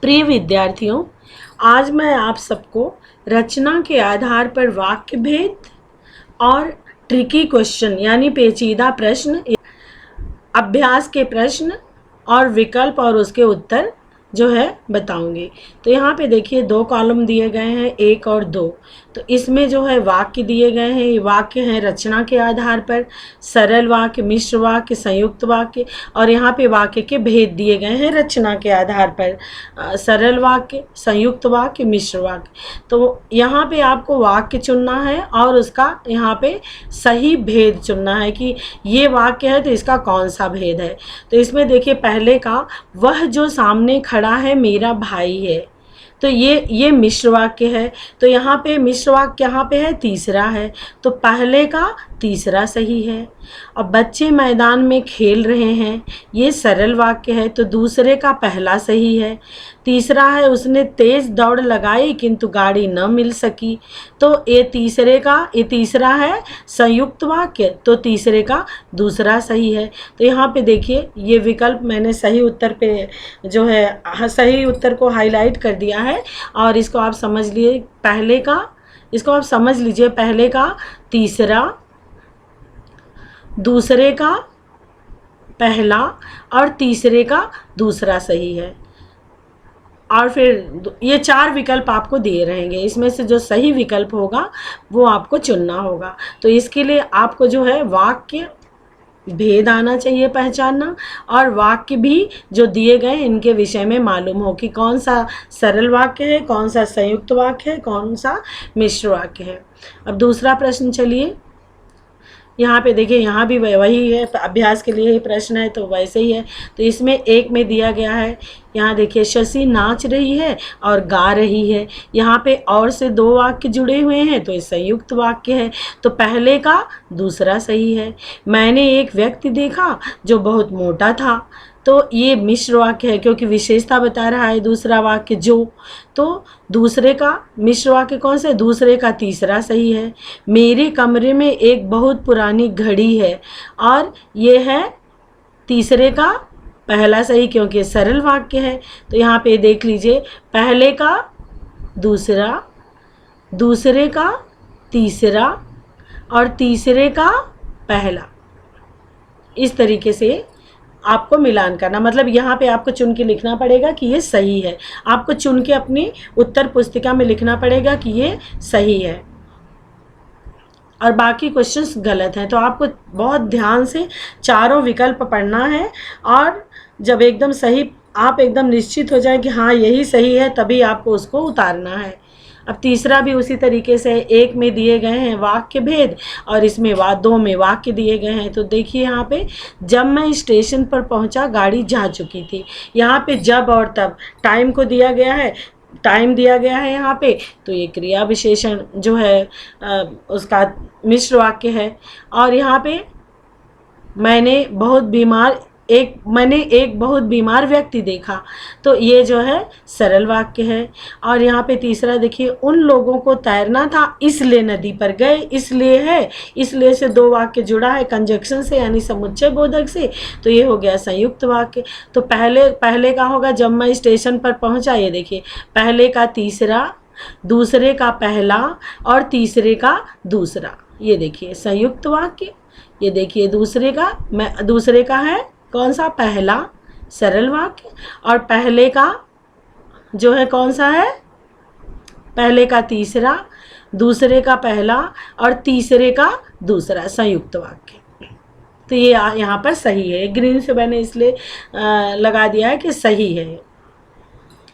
प्रिय विद्यार्थियों, आज मैं आप सबको रचना के आधार पर वाक्य भेद और ट्रिकी क्वेश्चन यानी पेचीदा प्रश्न, अभ्यास के प्रश्न और विकल्प और उसके उत्तर जो है बताऊंगी। तो यहाँ पे देखिए दो कॉलम दिए गए हैं, 1 और 2। तो इसमें जो है वाक्य दिए गए हैं, ये वाक्य हैं रचना के आधार पर, सरल वाक्य, मिश्र वाक्य, संयुक्त वाक्य, और यहाँ पे वाक्य के भेद दिए गए हैं रचना के आधार पर, सरल वाक्य, संयुक्त वाक्य, मिश्र वाक्य। तो यहाँ पे आपको वाक्य चुनना है और उसका यहाँ पे सही भेद चुनना है कि ये वाक्य है तो इसका कौन सा भेद है। तो इसमें देखिए पहले का, वह जो सामने खड़ा है मेरा भाई है, तो ये मिश्र वाक्य है। तो यहाँ पे मिश्र वाक्य यहाँ पे है, तीसरा है, तो पहले का तीसरा सही है। अब बच्चे मैदान में खेल रहे हैं, ये सरल वाक्य है, तो दूसरे का पहला सही है। तीसरा है, उसने तेज दौड़ लगाई किंतु गाड़ी न मिल सकी, तो ये तीसरा है संयुक्त वाक्य, तो तीसरे का दूसरा सही है। तो यहाँ पे देखिए ये विकल्प मैंने सही उत्तर पे जो है सही उत्तर को हाईलाइट कर दिया है, और इसको आप समझ लिए पहले का, इसको आप समझ लीजिए पहले का तीसरा, दूसरे का पहला और तीसरे का दूसरा सही है। और फिर ये 4 विकल्प आपको दिए रहेंगे, इसमें से जो सही विकल्प होगा वो आपको चुनना होगा। तो इसके लिए आपको जो है वाक्य भेद आना चाहिए पहचानना, और वाक्य भी जो दिए गए इनके विषय में मालूम हो कि कौन सा सरल वाक्य है, कौन सा संयुक्त वाक्य है, कौन सा मिश्र वाक्य है। अब दूसरा प्रश्न चलिए, यहाँ पे देखिए यहाँ भी वही है, अभ्यास के लिए ही प्रश्न है तो वैसे ही है। तो इसमें 1 में दिया गया है, यहाँ देखिए शशि नाच रही है और गा रही है, यहाँ पे और से 2 वाक्य जुड़े हुए हैं तो ये संयुक्त वाक्य है, तो पहले का दूसरा सही है। मैंने एक व्यक्ति देखा जो बहुत मोटा था, तो ये मिश्र वाक्य है क्योंकि विशेषता बता रहा है दूसरा वाक्य जो, तो दूसरे का मिश्र वाक्य कौन सा है, दूसरे का तीसरा सही है। मेरे कमरे में एक बहुत पुरानी घड़ी है, और ये है तीसरे का पहला सही क्योंकि सरल वाक्य है। तो यहाँ पे देख लीजिए पहले का दूसरा, दूसरे का तीसरा और तीसरे का पहला, इस तरीके से आपको मिलान करना, मतलब यहाँ पे आपको चुन के लिखना पड़ेगा कि ये सही है, आपको चुन के अपनी उत्तर पुस्तिका में लिखना पड़ेगा कि ये सही है और बाकी क्वेश्चंस गलत हैं। तो आपको बहुत ध्यान से चारों विकल्प पढ़ना है, और जब एकदम सही आप एकदम निश्चित हो जाए कि हाँ यही सही है तभी आपको उसको उतारना है। अब तीसरा भी उसी तरीके से 1 में दिए गए हैं वाक्य भेद, और इसमें 2 में वाक्य दिए गए हैं। तो देखिए यहाँ पे, जब मैं स्टेशन पर पहुँचा गाड़ी जा चुकी थी, यहाँ पे जब और तब टाइम को दिया गया है, टाइम दिया गया है यहाँ पे, तो ये क्रिया विशेषण जो है उसका मिश्र वाक्य है। और यहाँ पे मैंने एक बहुत बीमार व्यक्ति देखा, तो ये जो है सरल वाक्य है। और यहाँ पे तीसरा देखिए, उन लोगों को तैरना था इसलिए नदी पर गए, इसलिए है, इसलिए से 2 वाक्य जुड़ा है कंजक्शन से यानी समुच्चय बोधक से, तो ये हो गया संयुक्त वाक्य। तो पहले का होगा जब मैं स्टेशन पर पहुँचा, ये देखिए पहले का तीसरा, दूसरे का पहला और तीसरे का दूसरा, ये देखिए संयुक्त वाक्य। ये देखिए दूसरे का है कौन सा, पहला सरल वाक्य, और पहले का जो है कौन सा है, पहले का तीसरा, दूसरे का पहला और तीसरे का दूसरा संयुक्त वाक्य। तो ये यहाँ पर सही है, ग्रीन से मैंने इसलिए लगा दिया है कि सही है।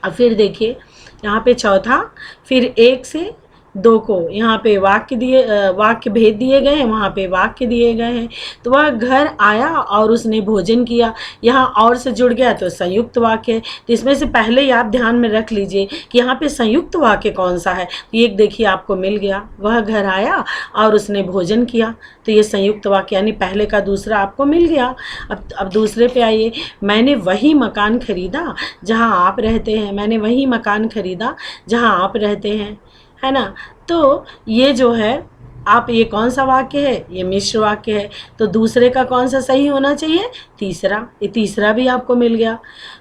अब फिर देखिए यहाँ पे चौथा, फिर 1 से 2 को यहाँ पे वाक्य भेद दिए गए हैं, वहाँ पे वाक्य दिए गए हैं। तो वह घर आया और उसने भोजन किया, यहाँ और से जुड़ गया तो संयुक्त वाक्य है। तो इसमें से पहले ही आप ध्यान में रख लीजिए कि यहाँ पे संयुक्त वाक्य कौन सा है। तो एक देखिए आपको मिल गया, वह घर आया और उसने भोजन किया, तो ये संयुक्त वाक्य यानी पहले का दूसरा आपको मिल गया। अब दूसरे पे आइए, मैंने वही मकान खरीदा जहाँ आप रहते हैं, मैंने वही मकान खरीदा जहाँ आप रहते हैं, है ना। तो ये जो है आप ये कौन सा वाक्य है, ये मिश्र वाक्य है, तो दूसरे का कौन सा सही होना चाहिए, तीसरा। ये तीसरा भी आपको मिल गया।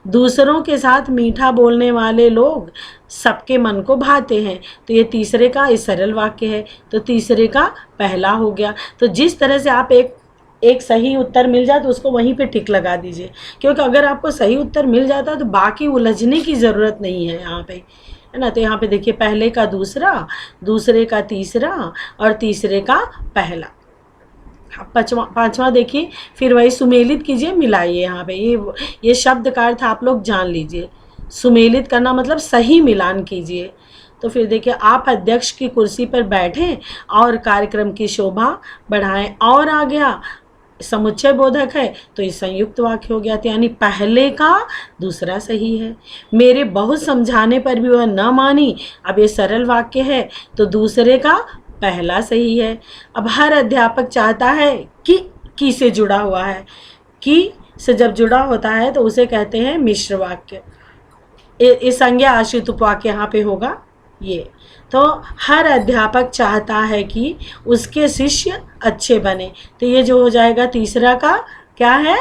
दूसरों के साथ मीठा बोलने वाले लोग सबके मन को भाते हैं, तो ये तीसरे का ये सरल वाक्य है, तो तीसरे का पहला हो गया। तो जिस तरह से आप एक सही उत्तर मिल जाए तो उसको वहीं पे टिक लगा दीजिए, क्योंकि अगर आपको सही उत्तर मिल जाता है तो बाकी उलझने की ज़रूरत नहीं है यहाँ पे, है ना। तो यहाँ पे देखिए पहले का दूसरा, दूसरे का तीसरा और तीसरे का पहला। पांचवा देखिए, फिर वही सुमेलित कीजिए, मिलाइए। यहाँ पे ये शब्द का अर्थ आप लोग जान लीजिए। सुमेलित करना मतलब सही मिलान कीजिए। तो फिर देखिए, आप अध्यक्ष की कुर्सी पर बैठें और कार्यक्रम की शोभा बढ़ाएं। और आ गया समुच्चय बोधक है तो ये संयुक्त वाक्य हो गया, तो यानी पहले का दूसरा सही है। मेरे बहुत समझाने पर भी वह न मानी, अब ये सरल वाक्य है तो दूसरे का पहला सही है। अब हर अध्यापक चाहता है कि से जुड़ा हुआ है, कि से जब जुड़ा होता है तो उसे कहते हैं मिश्र वाक्य। इस संज्ञा आश्रित उपवाक्य यहाँ पे होगा ये। तो हर अध्यापक चाहता है कि उसके शिष्य अच्छे बने, तो ये जो हो जाएगा तीसरा का क्या है,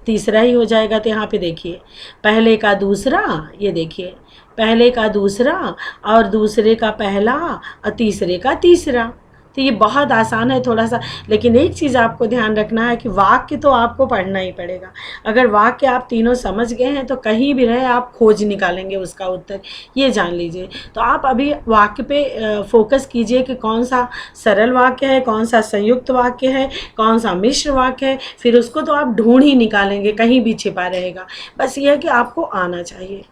तीसरा ही हो जाएगा। तो यहाँ पे देखिए पहले का दूसरा, ये देखिए पहले का दूसरा और दूसरे का पहला और तीसरे का तीसरा। तो ये बहुत आसान है थोड़ा सा, लेकिन एक चीज़ आपको ध्यान रखना है कि वाक्य तो आपको पढ़ना ही पड़ेगा। अगर वाक्य आप तीनों समझ गए हैं तो कहीं भी रहे आप खोज निकालेंगे उसका उत्तर, ये जान लीजिए। तो आप अभी वाक्य पे फोकस कीजिए कि कौन सा सरल वाक्य है, कौन सा संयुक्त वाक्य है, कौन सा मिश्र वाक्य है, फिर उसको तो आप ढूंढ ही निकालेंगे, कहीं भी छिपा रहेगा। बस ये है कि आपको आना चाहिए।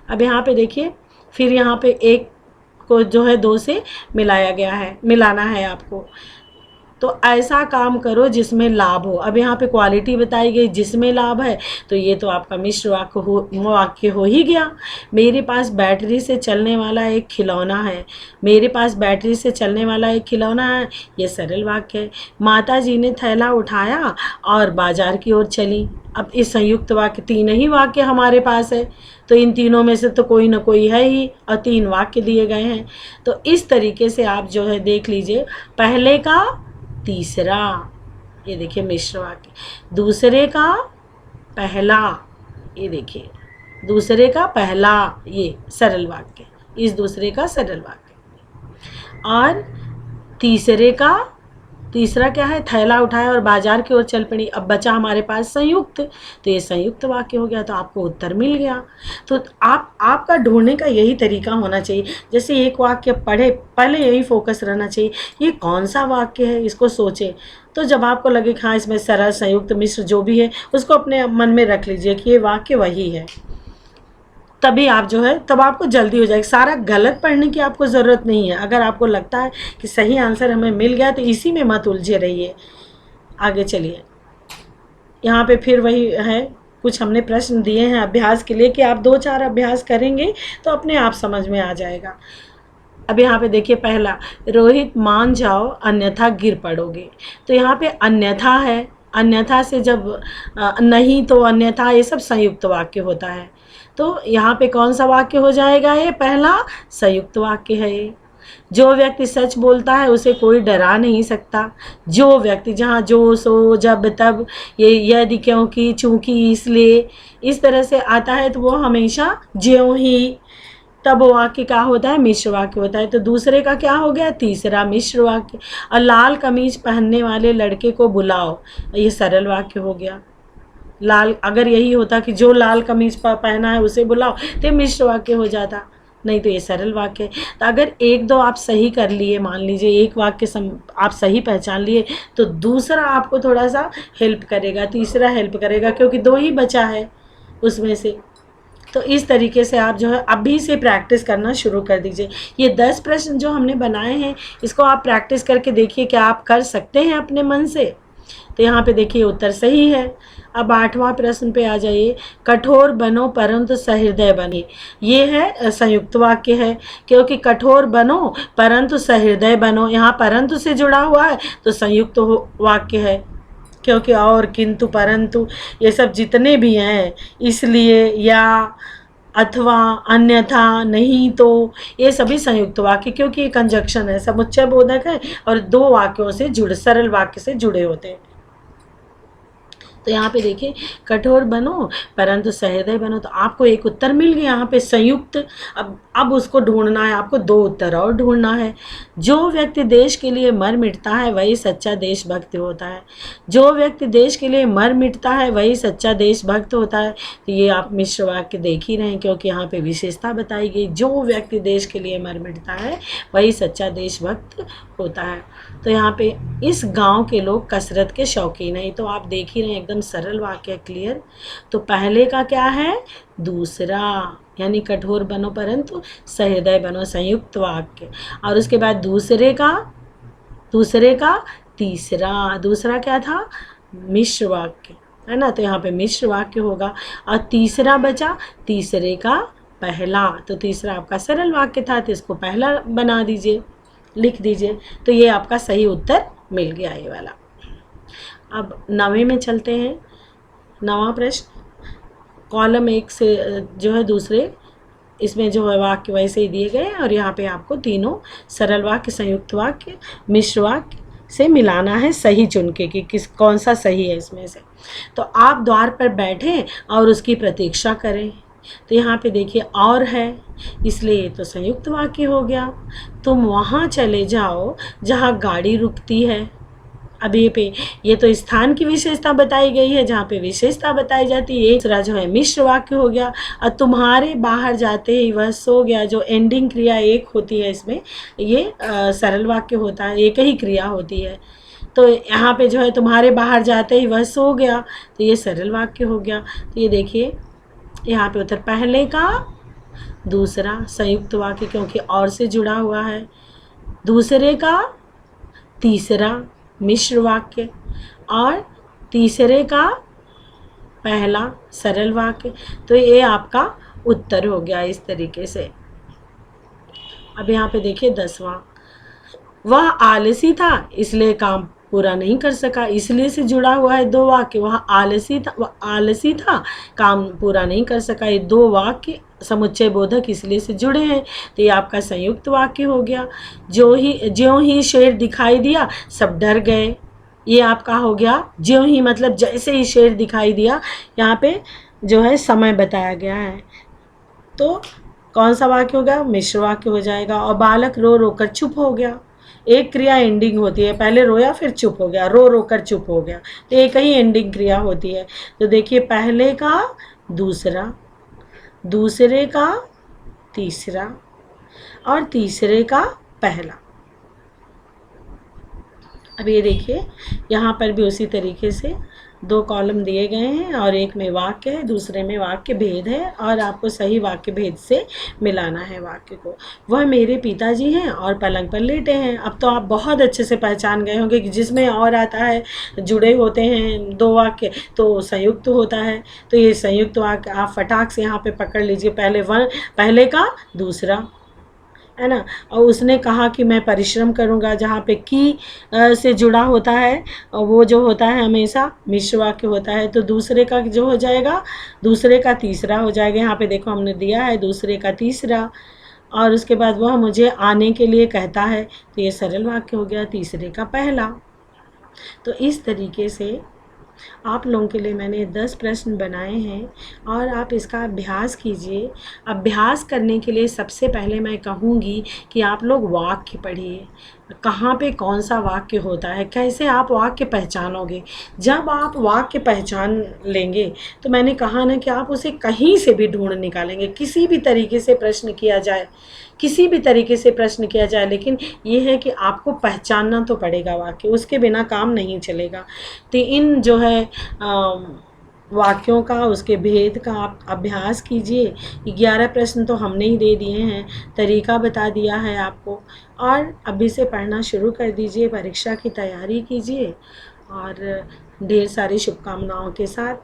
अब यहाँ पे देखिए, फिर यहाँ पे एक को जो है दो से मिलाया गया है, मिलाना है आपको। तो ऐसा काम करो जिसमें लाभ हो। अब यहाँ पे क्वालिटी बताई गई जिसमें लाभ है, तो ये तो आपका मिश्र वाक्य हो ही गया। मेरे पास बैटरी से चलने वाला एक खिलौना है, मेरे पास बैटरी से चलने वाला एक खिलौना है, ये सरल वाक्य है। माता जी ने थैला उठाया और बाजार की ओर चली। अब इस संयुक्त वाक्य, तीन ही वाक्य हमारे पास है, तो इन तीनों में से तो कोई ना कोई है ही, और तीन वाक्य दिए गए हैं। तो इस तरीके से आप जो है देख लीजिए, पहले का तीसरा, ये देखिए मिश्र वाक्य, दूसरे का पहला, ये देखिए दूसरे का पहला, ये सरल वाक्य, इस दूसरे का सरल वाक्य। और तीसरा क्या है, थैला उठाया और बाजार की ओर चल पड़ी। अब बचा हमारे पास संयुक्त, तो ये संयुक्त वाक्य हो गया, तो आपको उत्तर मिल गया। तो आपका ढूंढने का यही तरीका होना चाहिए। जैसे एक वाक्य पढ़े, पहले यही फोकस रहना चाहिए, ये कौन सा वाक्य है, इसको सोचें। तो जब आपको लगे कि हाँ इसमें सरल, संयुक्त, मिश्र जो भी है, उसको अपने मन में रख लीजिए कि ये वाक्य वही है। तभी आप जो है, तब आपको जल्दी हो जाएगी। सारा गलत पढ़ने की आपको ज़रूरत नहीं है। अगर आपको लगता है कि सही आंसर हमें मिल गया तो इसी में मत उलझे रहिए, आगे चलिए। यहाँ पे फिर वही है, कुछ हमने प्रश्न दिए हैं अभ्यास के लिए कि आप 2-4 अभ्यास करेंगे तो अपने आप समझ में आ जाएगा। अब यहाँ पे देखिए पहला, रोहित मान जाओ अन्यथा गिर पड़ोगे। तो यहाँ पे अन्यथा है, अन्यथा से जब नहीं तो अन्यथा, ये सब संयुक्त वाक्य होता है। तो यहाँ पे कौन सा वाक्य हो जाएगा, ये पहला संयुक्त वाक्य है। ये जो व्यक्ति सच बोलता है उसे कोई डरा नहीं सकता। जो व्यक्ति, जहाँ जो, सो, जब, तब, ये, यदि, क्योंकि, चूंकि, इसलिए, इस तरह से आता है तो वो हमेशा ज्यों ही, तब वो वाक्य क्या होता है, मिश्र वाक्य होता है। तो दूसरे का क्या हो गया, तीसरा मिश्र वाक्य। और लाल कमीज पहनने वाले लड़के को बुलाओ, ये सरल वाक्य हो गया। लाल, अगर यही होता कि जो लाल कमीज पहना है उसे बुलाओ, तो मिश्र वाक्य हो जाता, नहीं तो ये सरल वाक्य है। तो अगर एक दो आप सही कर लिए, मान लीजिए एक वाक्य आप सही पहचान लिए, तो दूसरा आपको थोड़ा सा हेल्प करेगा, तीसरा हेल्प करेगा, क्योंकि दो ही बचा है उसमें से। तो इस तरीके से आप जो है अभी से प्रैक्टिस करना शुरू कर दीजिए। ये 10 प्रश्न जो हमने बनाए हैं, इसको आप प्रैक्टिस करके देखिए क्या आप कर सकते हैं अपने मन से। तो यहाँ पे देखिए उत्तर सही है। अब 8वां प्रश्न पे आ जाइए, कठोर बनो परंतु सहृदय बने। ये है संयुक्त वाक्य है, क्योंकि कठोर बनो परंतु सहृदय बनो, यहाँ परंतु से जुड़ा हुआ है तो संयुक्त वाक्य है, क्योंकि और, किंतु, परंतु, ये सब जितने भी हैं, इसलिए, या, अथवा, अन्यथा, नहीं तो, ये सभी संयुक्त वाक्य, क्योंकि ये कंजक्शन है, समुच्चय बोधक है और दो वाक्यों से जुड़े, सरल वाक्य से जुड़े होते हैं। तो यहाँ पे देखिए, कठोर बनो परंतु सहृदय बनो, तो आपको एक उत्तर मिल गया यहाँ पे संयुक्त। अब उसको ढूंढना है, आपको दो उत्तर और ढूंढना है। जो व्यक्ति देश के लिए मर मिटता है वही सच्चा देशभक्त होता है। जो व्यक्ति देश के लिए मर मिटता है वही सच्चा देशभक्त होता है। तो ये आप मिश्र वाक्य देख ही रहे हैं, क्योंकि यहाँ पे विशेषता बताई गई, जो व्यक्ति देश के लिए मर मिटता है वही सच्चा देशभक्त होता है। तो यहाँ पे इस गांव के लोग कसरत के शौकीन हैं, तो आप देख ही रहे हैं, एकदम सरल वाक्य, क्लियर। तो पहले का क्या है, दूसरा, यानी कठोर बनो परंतु सहृदय बनो, संयुक्त वाक्य। और उसके बाद दूसरे का तीसरा, दूसरा क्या था, मिश्र वाक्य, है ना। तो यहाँ पे मिश्र वाक्य होगा। और तीसरा बचा, तीसरे का पहला, तो तीसरा आपका सरल वाक्य था, तो इसको पहला बना दीजिए, लिख दीजिए। तो ये आपका सही उत्तर मिल गया, ये वाला। अब 9वें में चलते हैं। 9वां प्रश्न, कॉलम 1 से जो है दूसरे, इसमें जो है वाक्य वैसे ही दिए गए हैं, और यहाँ पे आपको तीनों सरल वाक्य, संयुक्त वाक्य, मिश्र वाक्य से मिलाना है सही चुन के, कि कौन सा सही है इसमें से। तो आप द्वार पर बैठे और उसकी प्रतीक्षा करें, तो यहाँ पे देखिए और है, इसलिए तो संयुक्त वाक्य हो गया। तुम वहाँ चले जाओ जहाँ गाड़ी रुकती है। अब ये तो स्थान की विशेषता बताई गई है, जहाँ पे विशेषता बताई जाती है। दूसरा जो है मिश्र वाक्य हो गया। और तुम्हारे बाहर जाते ही वह सो गया, जो एंडिंग क्रिया एक होती है इसमें, ये सरल वाक्य होता है, एक ही क्रिया होती है। तो यहाँ पे जो है तुम्हारे बाहर जाते ही वह सो गया, तो ये सरल वाक्य हो गया। तो ये देखिए यहाँ पे उत्तर पहले का दूसरा संयुक्त वाक्य, क्योंकि और से जुड़ा हुआ है। दूसरे का तीसरा मिश्र वाक्य, और तीसरे का पहला सरल वाक्य। तो ये आपका उत्तर हो गया इस तरीके से। अब यहाँ पे देखिए 10वां, वह आलसी था इसलिए काम पूरा नहीं कर सका, इसलिए से जुड़ा हुआ है दो वाक्य। वह आलसी था काम पूरा नहीं कर सका, ये दो वाक्य समुच्चय बोधक इसलिए से जुड़े हैं, तो ये आपका संयुक्त वाक्य हो गया। ज्यों ही शेर दिखाई दिया सब डर गए, ये आपका हो गया ज्यों ही, मतलब जैसे ही शेर दिखाई दिया, यहाँ पे जो है समय बताया गया है। तो कौन सा वाक्य हो गया, मिश्र वाक्य हो जाएगा। और बालक रो रो कर चुप हो गया, एक क्रिया एंडिंग होती है, पहले रोया फिर चुप हो गया, रो रो कर चुप हो गया, तो एक ही एंडिंग क्रिया होती है। तो देखिए पहले का दूसरा, दूसरे का तीसरा और तीसरे का पहला। अब ये देखिए यहाँ पर भी उसी तरीके से दो कॉलम दिए गए हैं, और एक में वाक्य है, दूसरे में वाक्य भेद है, और आपको सही वाक्य भेद से मिलाना है वाक्य को। वह मेरे पिताजी हैं और पलंग पर लेटे हैं। अब तो आप बहुत अच्छे से पहचान गए होंगे कि जिसमें और आता है, जुड़े होते हैं दो वाक्य, तो संयुक्त होता है। तो ये संयुक्त वाक्य आप फटाक से यहाँ पे पकड़ लीजिए, पहले का दूसरा, है ना। और उसने कहा कि मैं परिश्रम करूंगा, जहाँ पे की से जुड़ा होता है, वो जो होता है हमेशा मिश्र वाक्य होता है। तो दूसरे का जो हो जाएगा, दूसरे का तीसरा हो जाएगा। यहाँ पे देखो हमने दिया है दूसरे का तीसरा, और उसके बाद वह मुझे आने के लिए कहता है, तो ये सरल वाक्य हो गया, तीसरे का पहला। तो इस तरीके से आप लोगों के लिए मैंने 10 प्रश्न बनाए हैं, और आप इसका अभ्यास कीजिए। अभ्यास करने के लिए सबसे पहले मैं कहूँगी कि आप लोग वाक्य पढ़िए, कहाँ पे कौन सा वाक्य होता है, कैसे आप वाक्य पहचानोगे। जब आप वाक्य पहचान लेंगे तो मैंने कहा ना कि आप उसे कहीं से भी ढूंढ निकालेंगे, किसी भी तरीके से प्रश्न किया जाए, किसी भी तरीके से प्रश्न किया जाए, लेकिन ये है कि आपको पहचानना तो पड़ेगा वाक्य, उसके बिना काम नहीं चलेगा। तो इन जो है वाक्यों का, उसके भेद का आप अभ्यास कीजिए। 11 प्रश्न तो हमने ही दे दिए हैं, तरीका बता दिया है आपको, और अभी से पढ़ना शुरू कर दीजिए, परीक्षा की तैयारी कीजिए, और ढेर सारी शुभकामनाओं के साथ।